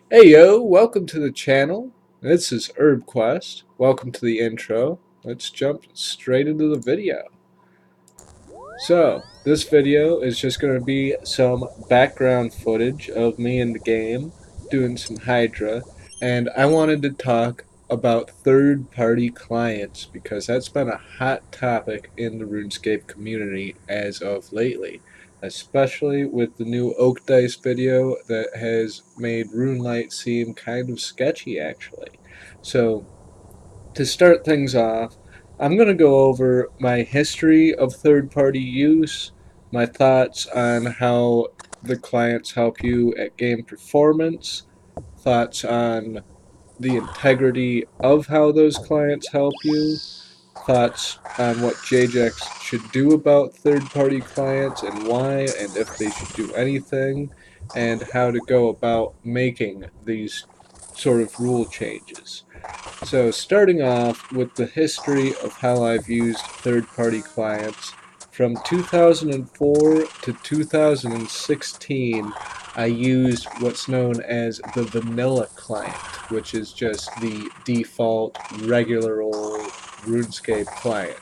Hey yo, welcome to the channel. This is HerbQuest. Welcome to the intro. Let's jump straight into the video. So, this video is just going to be some background footage of me in the game doing some Hydra, and I wanted to talk about third-party clients because that's been a hot topic in the RuneScape community as of lately, especially with the new Oak Dice video that has made RuneLite seem kind of sketchy actually. So, to start things off, I'm going to go over my history of third party use, my thoughts on how the clients help you at game performance, thoughts on the integrity of how those clients help you, thoughts on what Jagex should do about third party clients and why, and if they should do anything, and how to go about making these sort of rule changes. So starting off with the history of how I've used third-party clients, from 2004 to 2016, I used what's known as the vanilla client, which is just the default regular old RuneScape client.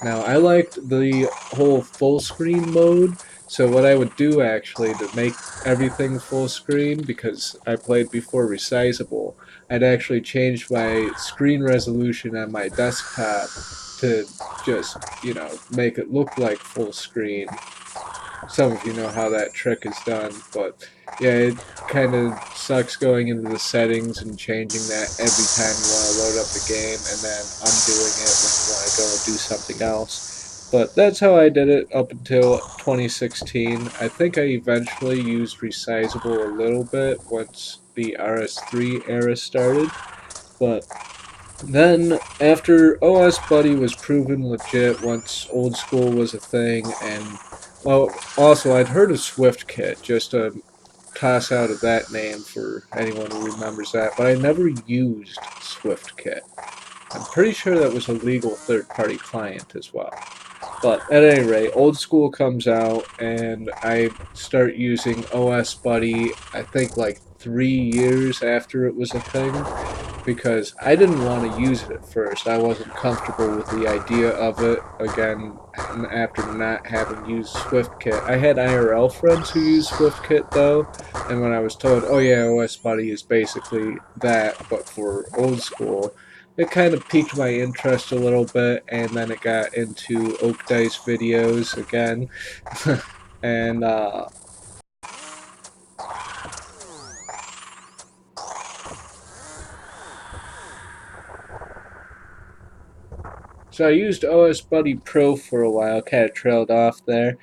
Now, I liked the whole full screen mode, so what I would do actually to make everything full screen, because I played before resizable, I'd actually change my screen resolution on my desktop to just, make it look like full screen. Some of you know how that trick is done, but yeah, it kind of sucks going into the settings and changing that every time you want to load up the game and then undoing it when you want to go and do something else. But that's how I did it up until 2016. I think I eventually used resizable a little bit once the RS3 era started, but then, after OS Buddy was proven legit once Old School was a thing, and, well, also I'd heard of SwiftKit, just a toss out of that name for anyone who remembers that, but I never used SwiftKit. I'm pretty sure that was a legal third-party client as well. But at any rate, Old School comes out, and I start using OS Buddy, I think like 3 years after it was a thing, because I didn't want to use it at first. I wasn't comfortable with the idea of it. Again, after not having used SwiftKit, I had IRL friends who used SwiftKit though, and when I was told, "Oh yeah, OS Buddy is basically that, but for old school," it kind of piqued my interest a little bit, and then it got into Oak Dice videos again, and so I used OS Buddy Pro for a while, kind of trailed off there,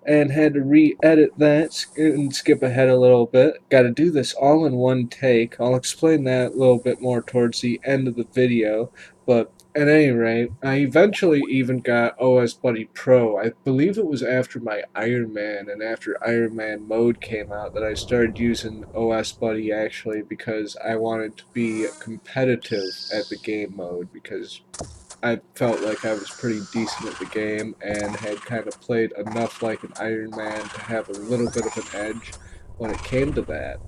and had to re-edit that and skip ahead a little bit. Got to do this all in one take. I'll explain that a little bit more towards the end of the video, but at any rate, I eventually even got OS Buddy Pro. I believe it was after my Ironman and after Ironman Mode came out that I started using OS Buddy actually, because I wanted to be competitive at the game mode, because I felt like I was pretty decent at the game and had kind of played enough like an Iron Man to have a little bit of an edge when it came to that.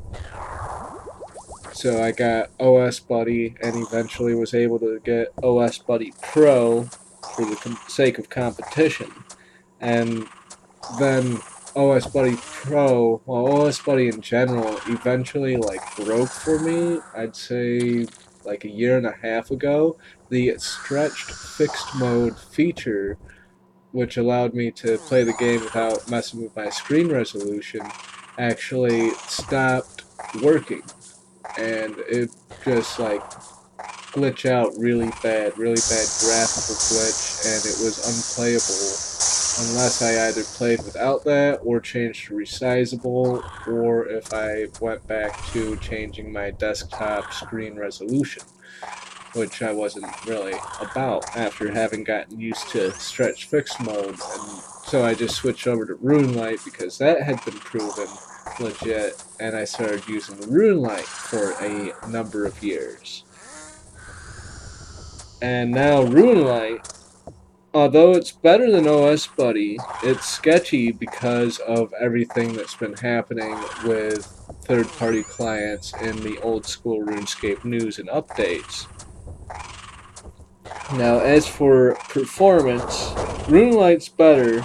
So I got OS Buddy and eventually was able to get OS Buddy Pro for the sake of competition. And then OS Buddy Pro, well, OS Buddy in general, eventually like broke for me. I'd say like a year and a half ago. The stretched fixed mode feature, which allowed me to play the game without messing with my screen resolution, actually stopped working, and it just like glitch out really bad graphical glitch, and it was unplayable unless I either played without that or changed to resizable, or if I went back to changing my desktop screen resolution, which I wasn't really about after having gotten used to stretch fixed mode, and so I just switched over to RuneLite because that had been proven legit, and I started using RuneLite for a number of years. And now RuneLite although it's better than OS Buddy, it's sketchy because of everything that's been happening with third-party clients in the Old School RuneScape news and updates. Now, as for performance, RuneLite's better,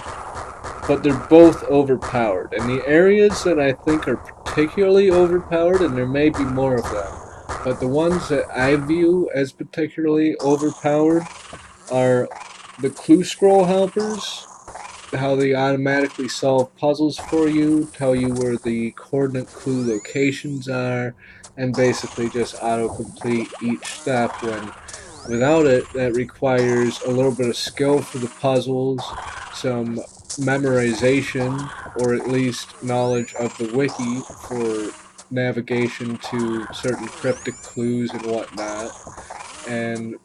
but they're both overpowered. And the areas that I think are particularly overpowered, and there may be more of them, but the ones that I view as particularly overpowered are the clue scroll helpers, how they automatically solve puzzles for you, tell you where the coordinate clue locations are, and basically just autocomplete each step when without it, that requires a little bit of skill for the puzzles, some memorization, or at least knowledge of the wiki for navigation to certain cryptic clues and whatnot. And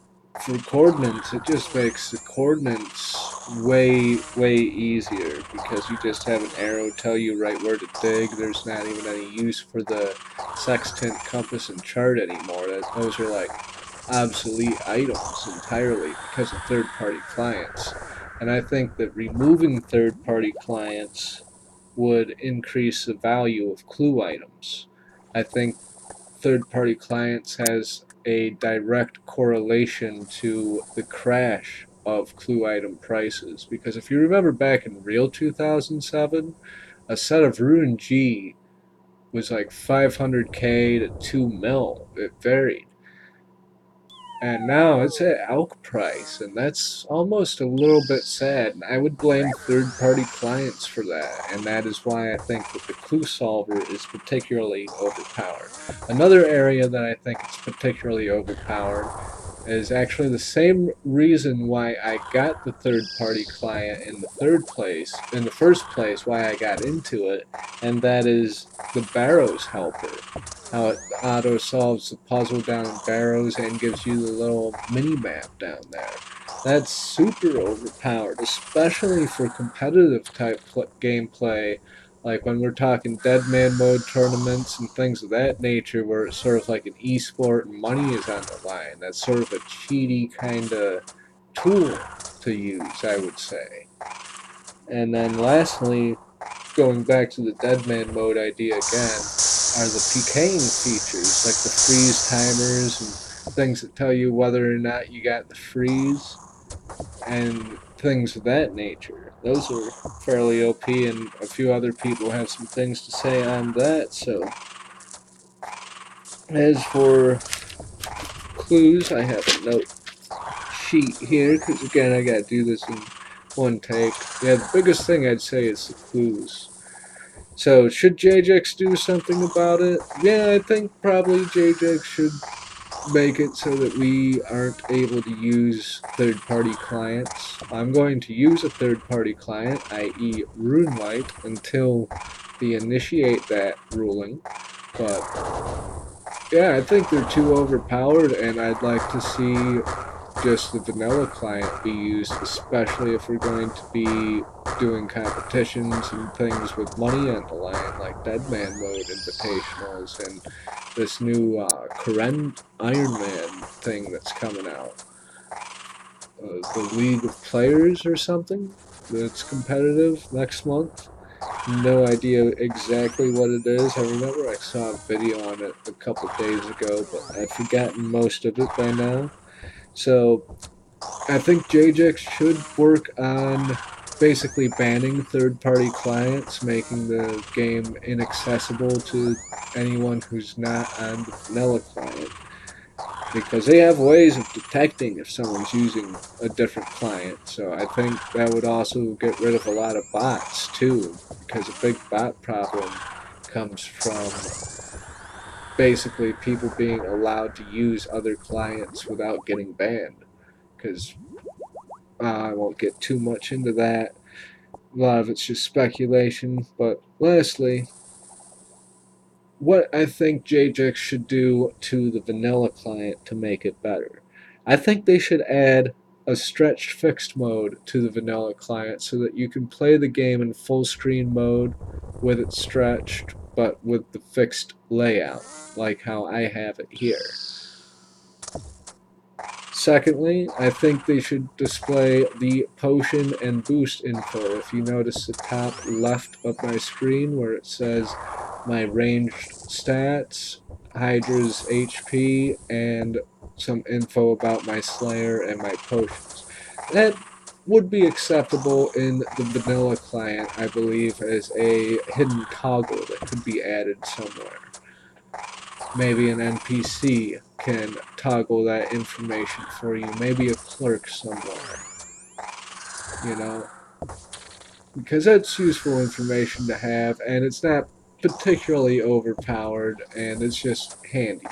for coordinates, it just makes the coordinates way easier because you just have an arrow tell you right where to dig. There's not even any use for the sextant, compass, and chart anymore. Those are like obsolete items entirely because of third-party clients. And I think that removing third-party clients would increase the value of clue items. I think third-party clients has a direct correlation to the crash of clue item prices, because if you remember back in real 2007, a set of Rune G was like 500k to 2 mil. It varied. And now it's at elk price, and that's almost a little bit sad. I would blame third-party clients for that, and that is why I think that the clue solver is particularly overpowered. Another area that I think is particularly overpowered is actually the same reason why I got the third-party client in the first place, why I got into it, and that is the Barrows helper. How it auto solves the puzzle down in Barrows and gives you the little mini map down there. That's super overpowered, especially for competitive type gameplay, like when we're talking Deadman Mode tournaments and things of that nature, where it's sort of like an esport and money is on the line. That's sort of a cheaty kind of tool to use, I would say. And then lastly, going back to the Deadman Mode idea again, are the PKing features, like the freeze timers and things that tell you whether or not you got the freeze, and things of that nature. Those are fairly OP, and a few other people have some things to say on that. So, as for clues, I have a note sheet here, because again, I gotta do this in one take. Yeah, the biggest thing I'd say is the clues. So, should Jagex do something about it? Yeah, I think probably Jagex should make it so that we aren't able to use third-party clients. I'm going to use a third-party client, i.e. RuneLite, until they initiate that ruling. But yeah, I think they're too overpowered, and I'd like to see just the vanilla client be used, especially if we're going to be doing competitions and things with money on the line, like Deadman Mode invitationals and this new current Ironman thing that's coming out. The League of Players or something that's competitive next month. No idea exactly what it is. I remember I saw a video on it a couple days ago, but I've forgotten most of it by now. So I think Jagex should work on basically banning third-party clients, making the game inaccessible to anyone who's not on the vanilla client, because they have ways of detecting if someone's using a different client. So I think that would also get rid of a lot of bots too, because a big bot problem comes from basically people being allowed to use other clients without getting banned. Because I won't get too much into that. A lot of it's just speculation. But lastly, what I think Jagex should do to the vanilla client to make it better. I think they should add a stretched fixed mode to the vanilla client so that you can play the game in full screen mode with it stretched but with the fixed layout, like how I have it here. Secondly, I think they should display the potion and boost info. If you notice the top left of my screen where it says my ranged stats, Hydra's HP, and some info about my Slayer and my potions. That would be acceptable in the vanilla client, I believe, as a hidden toggle that could be added somewhere. Maybe an NPC can toggle that information for you. Maybe a clerk somewhere. You know? Because that's useful information to have, and it's not particularly overpowered, and it's just handy.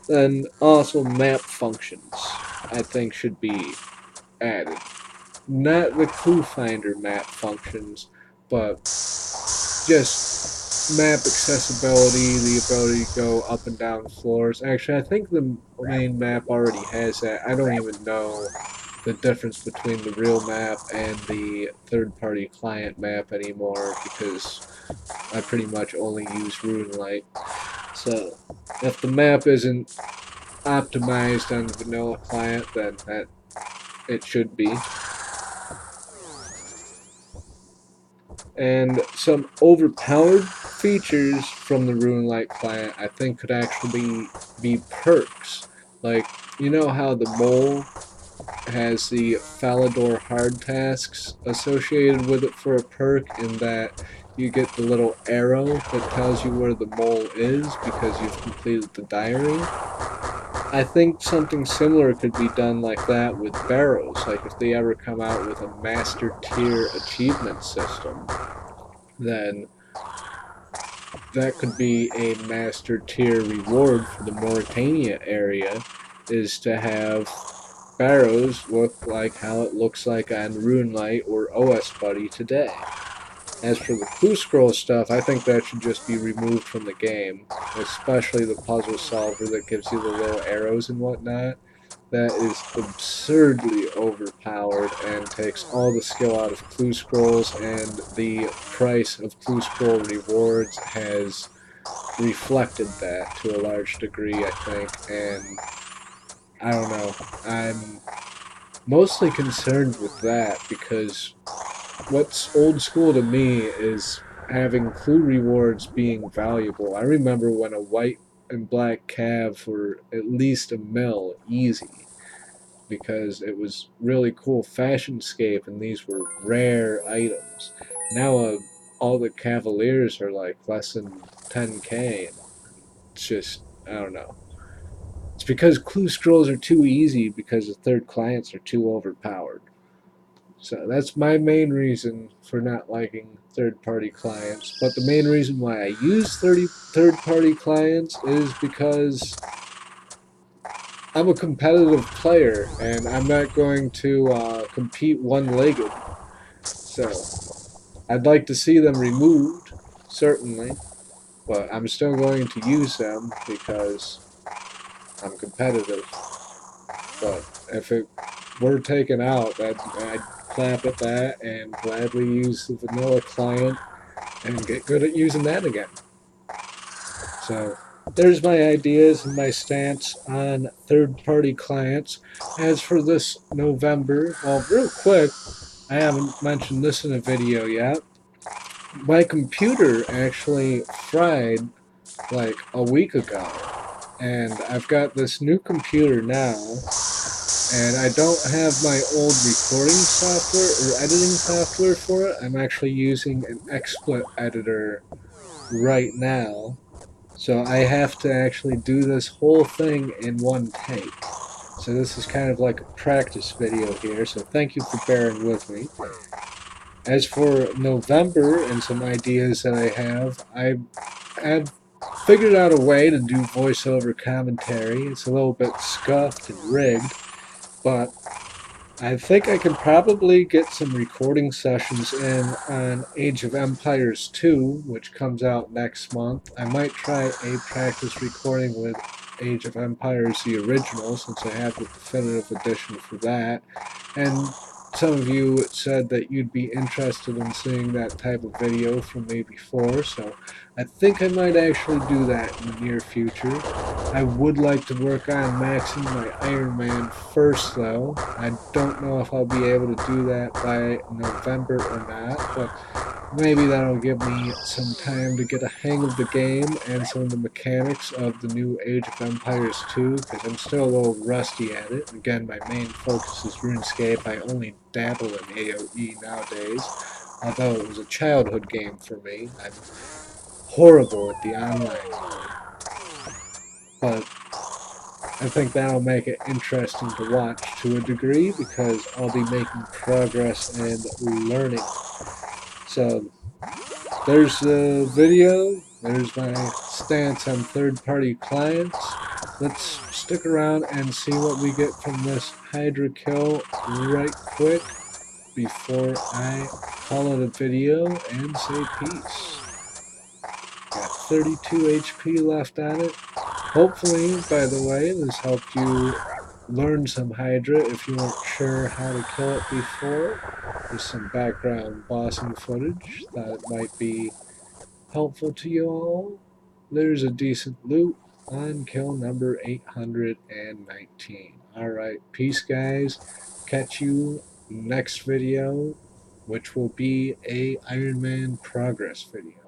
Then also map functions, I think, should be added. Not the clue finder map functions, but just map accessibility, the ability to go up and down floors. Actually, I think the main map already has that. I don't even know the difference between the real map and the third-party client map anymore because I pretty much only use RuneLite. So, if the map isn't optimized on the vanilla client, then it should be. And some overpowered features from the RuneLite client I think could actually be perks. Like, you know how the mole has the Falador hard tasks associated with it for a perk, in that you get the little arrow that tells you where the mole is because you've completed the diary. I think something similar could be done like that with barrows. Like if they ever come out with a master tier achievement system, then that could be a master tier reward for the Mauritania area, is to have barrows look like how it looks like on RuneLite or OS Buddy today. As for the clue scroll stuff, I think that should just be removed from the game, especially the puzzle solver that gives you the little arrows and whatnot. That is absurdly overpowered and takes all the skill out of clue scrolls, and the price of clue scroll rewards has reflected that to a large degree, I think, and I don't know. I'm mostly concerned with that because what's old school to me is having clue rewards being valuable. I remember when a white and black cav were at least a mil easy because it was really cool fashionscape and these were rare items. Now all the cavaliers are like less than 10k. It's just, I don't know. It's because clue scrolls are too easy because the third clients are too overpowered. So that's my main reason for not liking third-party clients. But the main reason why I use third-party clients is because I'm a competitive player and I'm not going to compete one-legged. So I'd like to see them removed, certainly, but I'm still going to use them because I'm competitive. But if it were taken out, I'd clap at that and gladly use the vanilla client and get good at using that again. So there's my ideas and my stance on third-party clients. As for this November, well, real quick, I haven't mentioned this in a video yet. My computer actually fried like a week ago, and I've got this new computer now, and I don't have my old recording software or editing software for it. I'm actually using an XSplit editor right now, so I have to actually do this whole thing in one take. So this is kind of like a practice video here, so thank you for bearing with me. As for November and some ideas that I have figured out a way to do voiceover commentary. It's a little bit scuffed and rigged, but I think I can probably get some recording sessions in on Age of Empires 2, which comes out next month. I might try a practice recording with Age of Empires the original, since I have the definitive edition for that. And some of you said that you'd be interested in seeing that type of video from me before, so I think I might actually do that in the near future. I would like to work on maxing my Ironman first, though. I don't know if I'll be able to do that by November or not, but maybe that'll give me some time to get a hang of the game and some of the mechanics of the new Age of Empires 2, because I'm still a little rusty at it. Again, my main focus is RuneScape. I only dabble in AoE nowadays, although it was a childhood game for me. I'm horrible at the online mode, but I think that'll make it interesting to watch to a degree because I'll be making progress and learning. So there's the video. There's my stance on third-party clients. Let's stick around and see what we get from this Hydra kill right quick before I call it a video and say peace. Got 32 HP left on it. Hopefully, by the way, this helped you learn some Hydra if you weren't sure how to kill it before. There's some background bossing footage. Thought it might be helpful to you all. There's a decent loot on kill number 819. Alright, peace guys. Catch you next video, which will be a Iron Man progress video.